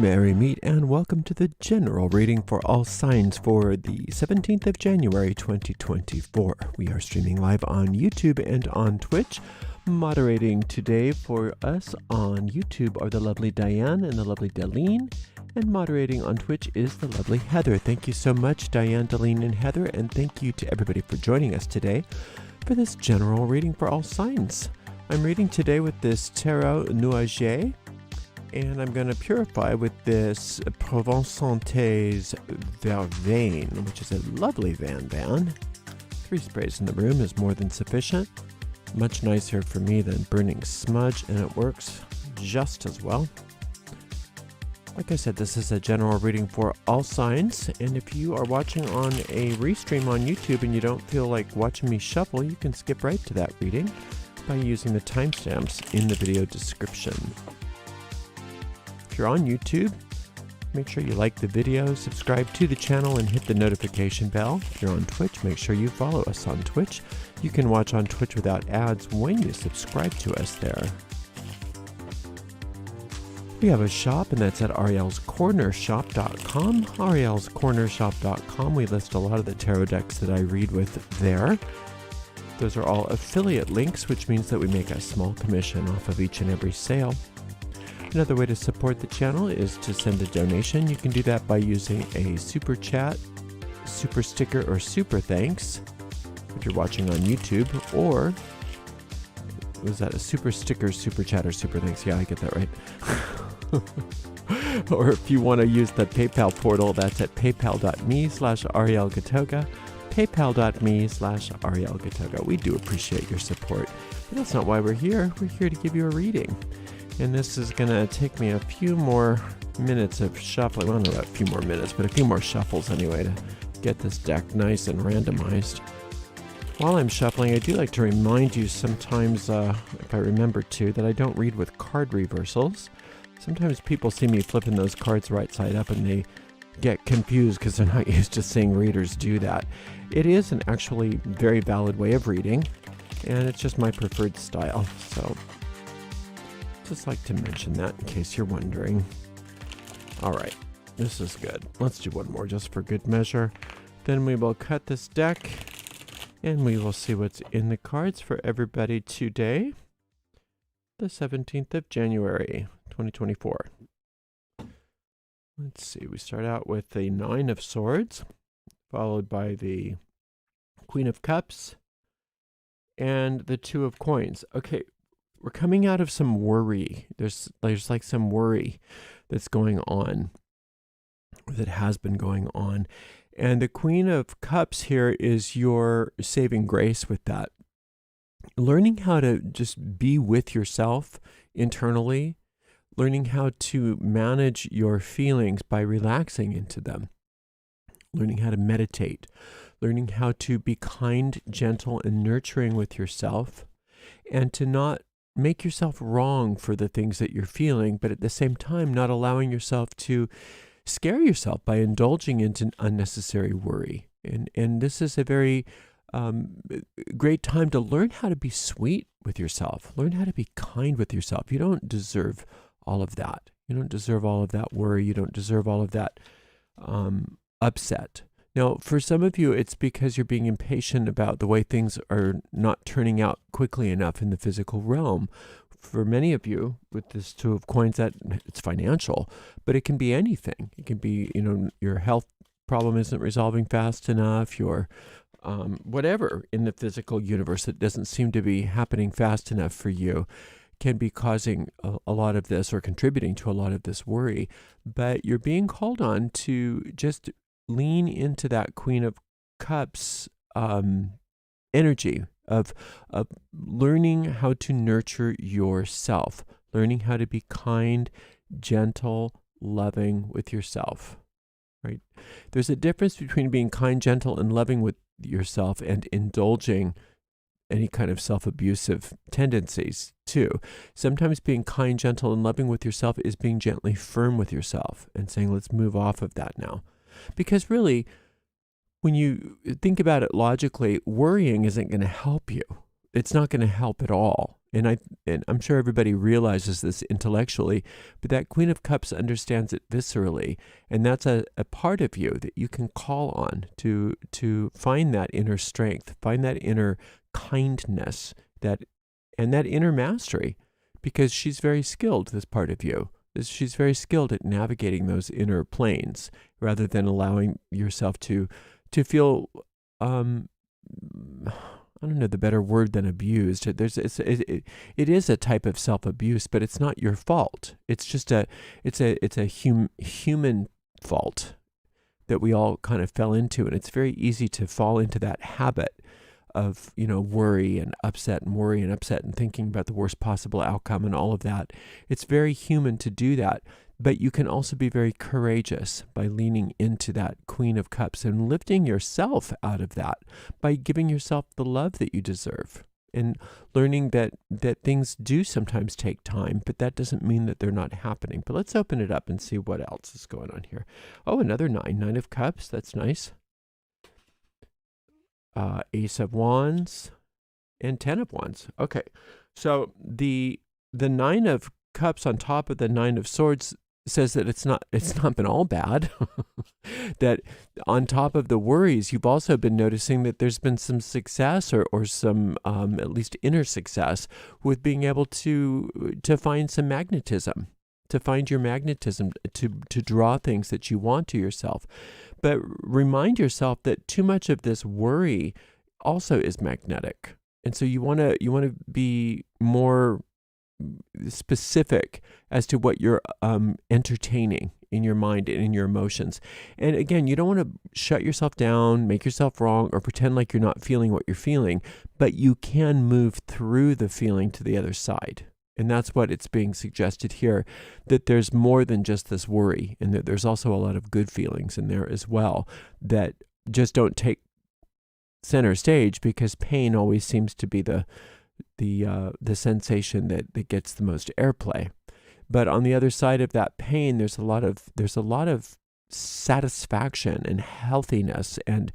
Merry Meet and welcome to the general reading for all signs for the 17th of January 2024. We are streaming live on YouTube and on Twitch. Moderating today for us on YouTube are the lovely Diane and the lovely Deline, and moderating on Twitch is the lovely Heather. Thank you so much, Diane, Deline, and Heather, and thank you to everybody for joining us today for this general reading for all signs. I'm reading today with this Tarot Nuager, and I'm going to purify with this Provence Santé's Vervain, which is a lovely Van. 3 sprays in the room is more than sufficient. Much nicer for me than burning smudge, and it works just as well. Like I said, this is a general reading for all signs, and if you are watching on a restream on YouTube and you don't feel like watching me shuffle, you can skip right to that reading by using the timestamps in the video description. If you're on YouTube, make sure you like the video, subscribe to the channel, and hit the notification bell. If you're on Twitch, make sure you follow us on Twitch. You can watch on Twitch without ads when you subscribe to us there. We have a shop, and that's at arielscornershop.com. arielscornershop.com. We list a lot of the tarot decks that I read with there. Those are all affiliate links, which means that we make a small commission off of each and every sale. Another way to support the channel is to send a donation. You can do that by using a super chat, super sticker, or super thanks if you're watching on YouTube, or was that a super sticker, super chat, or super thanks? Yeah, I get that right. Or if you want to use the PayPal portal, that's at paypal.me/arielgatoga, paypal.me/arielgatoga. We do appreciate your support, but that's not why we're here. We're here to give you a reading. And this is going to take me a few more minutes of shuffling. Well, not a few more minutes, but a few more shuffles anyway to get this deck nice and randomized. While I'm shuffling, I do like to remind you sometimes, if I remember to, that I don't read with card reversals. Sometimes people see me flipping those cards right side up and they get confused because they're not used to seeing readers do that. It is an actually very valid way of reading, and it's just my preferred style. So just like to mention that in case you're wondering. All right, this is good. Let's do one more just for good measure. Then we will cut this deck and we will see what's in the cards for everybody today, the 17th of January, 2024. Let's see, we start out with the 9 of Swords, followed by the Queen of Cups, and the 2 of Coins. Okay, we're coming out of some worry. There's like some worry that's going on, that has been going on. And the Queen of Cups here is your saving grace with that. Learning how to just be with yourself internally, learning how to manage your feelings by relaxing into them, learning how to meditate, learning how to be kind, gentle, and nurturing with yourself, and to not make yourself wrong for the things that you're feeling, but at the same time, not allowing yourself to scare yourself by indulging into unnecessary worry. And this is a very great time to learn how to be sweet with yourself, learn how to be kind with yourself. You don't deserve all of that. You don't deserve all of that worry. You don't deserve all of that upset. Now, for some of you, it's because you're being impatient about the way things are not turning out quickly enough in the physical realm. For many of you, with this 2 of Coins, that it's financial, but it can be anything. It can be, your health problem isn't resolving fast enough, your whatever in the physical universe that doesn't seem to be happening fast enough for you can be causing a lot of this or contributing to a lot of this worry. But you're being called on to just lean into that Queen of Cups energy of learning how to nurture yourself, learning how to be kind, gentle, loving with yourself, right? There's a difference between being kind, gentle, and loving with yourself and indulging any kind of self-abusive tendencies too. Sometimes being kind, gentle, and loving with yourself is being gently firm with yourself and saying, let's move off of that now. Because really, when you think about it logically, worrying isn't going to help you. It's not going to help at all. and I'm sure everybody realizes this intellectually, but that Queen of Cups understands it viscerally, and that's a part of you that you can call on to find that inner strength, find that inner kindness, and that inner mastery, because she's very skilled, this part of you. She's very skilled at navigating those inner planes rather than allowing yourself to feel, I don't know the better word than abused. It is a type of self-abuse, but it's not your fault. It's just a human fault that we all kind of fell into, and it's very easy to fall into that habit of, worry and upset and thinking about the worst possible outcome and all of that. It's very human to do that. But you can also be very courageous by leaning into that Queen of Cups and lifting yourself out of that by giving yourself the love that you deserve and learning that things do sometimes take time, but that doesn't mean that they're not happening. But let's open it up and see what else is going on here. Oh, another 9 of Cups. That's nice. Ace of Wands and 10 of Wands. Okay, so the 9 of Cups on top of the 9 of Swords says that it's not been all bad. That on top of the worries, you've also been noticing that there's been some success or some at least inner success with being able to find some magnetism, to find your magnetism, to draw things that you want to yourself. But remind yourself that too much of this worry also is magnetic. And so you want to be more specific as to what you're entertaining in your mind and in your emotions. And again, you don't want to shut yourself down, make yourself wrong, or pretend like you're not feeling what you're feeling, but you can move through the feeling to the other side. And that's what it's being suggested here, that there's more than just this worry, and that there's also a lot of good feelings in there as well that just don't take center stage, because pain always seems to be the sensation that gets the most airplay. But on the other side of that pain, there's a lot of satisfaction and healthiness and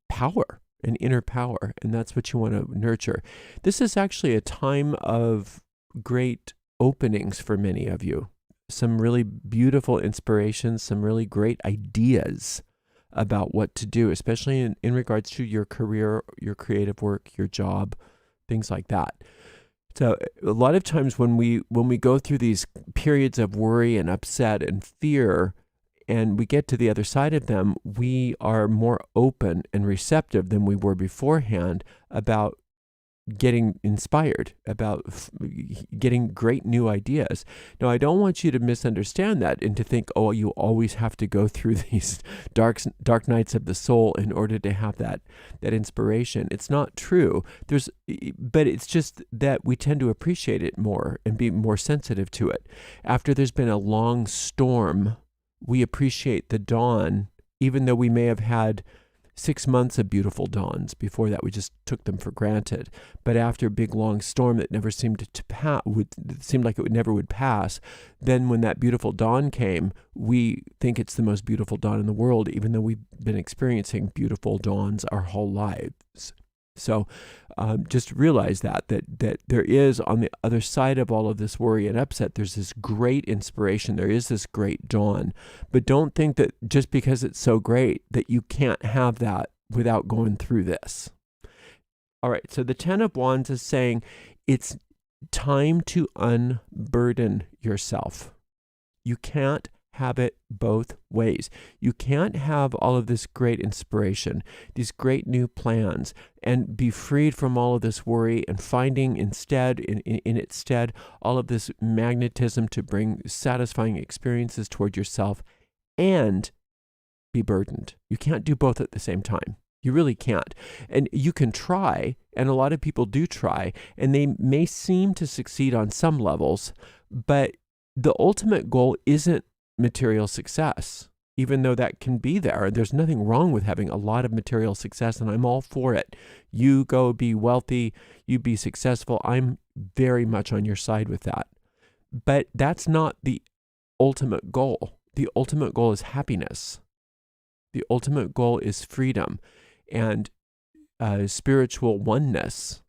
power and inner power, and that's what you want to nurture. This is actually a time of great openings for many of you. Some really beautiful inspirations, some really great ideas about what to do, especially in regards to your career, your creative work, your job, things like that. So a lot of times when we go through these periods of worry and upset and fear, and we get to the other side of them, we are more open and receptive than we were beforehand about getting inspired, about getting great new ideas. Now, I don't want you to misunderstand that and to think, oh, you always have to go through these dark nights of the soul in order to have that inspiration. It's not true. But it's just that we tend to appreciate it more and be more sensitive to it. After there's been a long storm, we appreciate the dawn, even though we may have had 6 months of beautiful dawns. Before that, we just took them for granted. But after a big, long storm that never seemed to pass, seemed like it never would pass, then when that beautiful dawn came, we think it's the most beautiful dawn in the world, even though we've been experiencing beautiful dawns our whole lives. So just realize that there is, on the other side of all of this worry and upset, there's this great inspiration. There is this great dawn. But don't think that just because it's so great that you can't have that without going through this. All right, so the 10 of Wands is saying it's time to unburden yourself. You can't have it both ways. You can't have all of this great inspiration, these great new plans, and be freed from all of this worry and finding instead, in its stead, all of this magnetism to bring satisfying experiences toward yourself and be burdened. You can't do both at the same time. You really can't. And you can try, and a lot of people do try, and they may seem to succeed on some levels, but the ultimate goal isn't material success, even though that can be there. There's nothing wrong with having a lot of material success, and I'm all for it. You go be wealthy, you be successful. I'm very much on your side with that. But that's not the ultimate goal. The ultimate goal is happiness. The ultimate goal is freedom and spiritual oneness.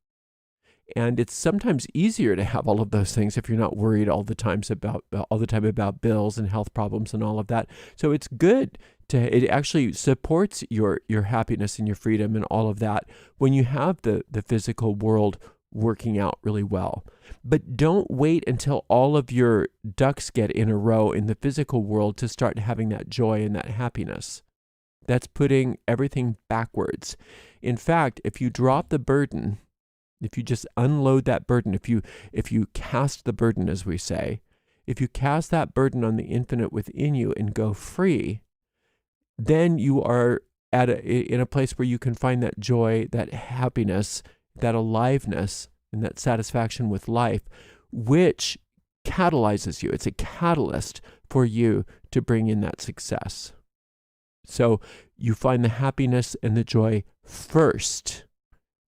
And it's sometimes easier to have all of those things if you're not worried all the time about bills and health problems and all of that. So it's good it actually supports your happiness and your freedom and all of that when you have the physical world working out really well. But don't wait until all of your ducks get in a row in the physical world to start having that joy and that happiness. That's putting everything backwards. In fact, if you drop the burden, if you just unload that burden, if you cast the burden, as we say, if you cast that burden on the infinite within you and go free, then you are in a place where you can find that joy, that happiness, that aliveness, and that satisfaction with life, which catalyzes you. It's a catalyst for you to bring in that success. So you find the happiness and the joy first,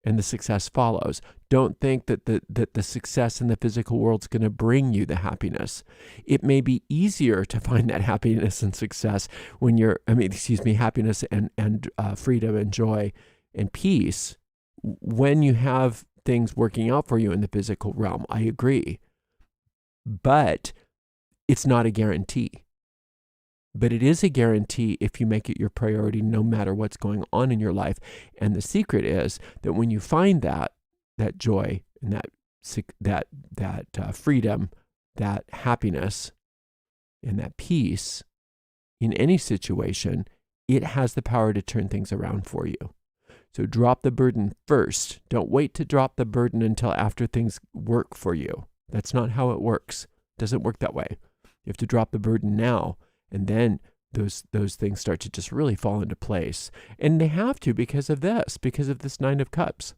and the success follows. Don't think that the success in the physical world is going to bring you the happiness. It may be easier to find that happiness and success when happiness and freedom and joy and peace when you have things working out for you in the physical realm. I agree. But it's not a guarantee. But it is a guarantee if you make it your priority, no matter what's going on in your life. And the secret is that when you find that joy and that freedom, that happiness, and that peace in any situation, it has the power to turn things around for you. So drop the burden first. Don't wait to drop the burden until after things work for you. That's not how it works. It doesn't work that way. You have to drop the burden now. And then those things start to just really fall into place. And they have to because of this Nine of Cups.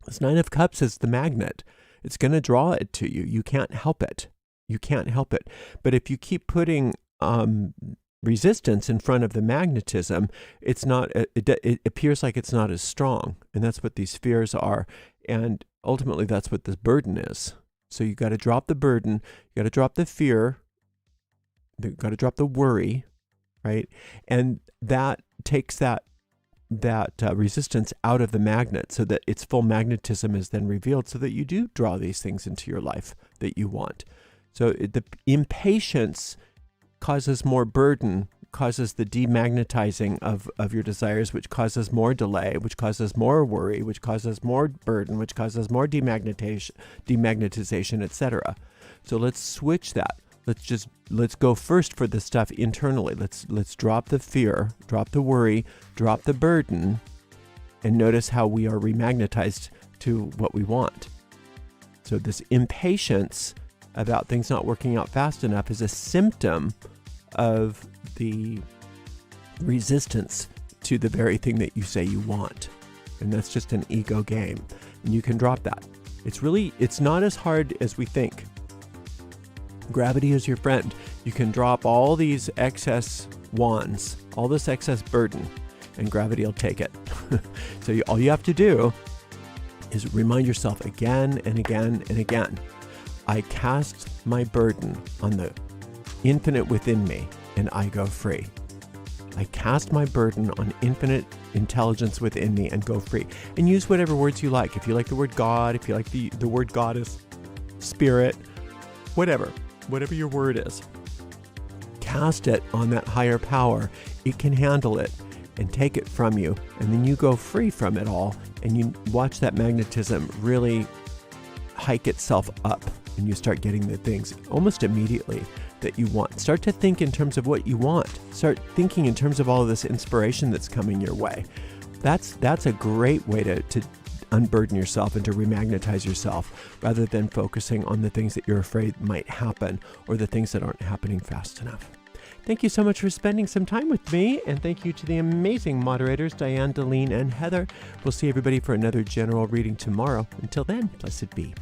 This Nine of Cups is the magnet. It's going to draw it to you. You can't help it. You can't help it. But if you keep putting resistance in front of the magnetism, it appears like it's not as strong. And that's what these fears are. And ultimately, that's what this burden is. So you got to drop the burden. You got to drop the fear. You've got to drop the worry, right? And that takes that resistance out of the magnet so that its full magnetism is then revealed so that you do draw these things into your life that you want. So the impatience causes more burden, causes the demagnetizing of your desires, which causes more delay, which causes more worry, which causes more burden, which causes more demagnetization, etc. So let's switch that. Let's go first for the stuff internally. Let's drop the fear, drop the worry, drop the burden, and notice how we are remagnetized to what we want. So this impatience about things not working out fast enough is a symptom of the resistance to the very thing that you say you want. And that's just an ego game. And you can drop that. It's not as hard as we think. Gravity is your friend. You can drop all these excess wands, all this excess burden, and gravity will take it. So all you have to do is remind yourself again and again and again, I cast my burden on the infinite within me and I go free. I cast my burden on infinite intelligence within me and go free. And use whatever words you like. If you like the word God, if you like the word goddess, spirit, whatever your word is, cast it on that higher power. It can handle it and take it from you. And then you go free from it all and you watch that magnetism really hike itself up and you start getting the things almost immediately that you want. Start to think in terms of what you want. Start thinking in terms of all of this inspiration that's coming your way. That's a great way to unburden yourself and to remagnetize yourself rather than focusing on the things that you're afraid might happen or the things that aren't happening fast enough. Thank you so much for spending some time with me, and thank you to the amazing moderators, Diane, Deline, and Heather. We'll see everybody for another general reading tomorrow. Until then, blessed be.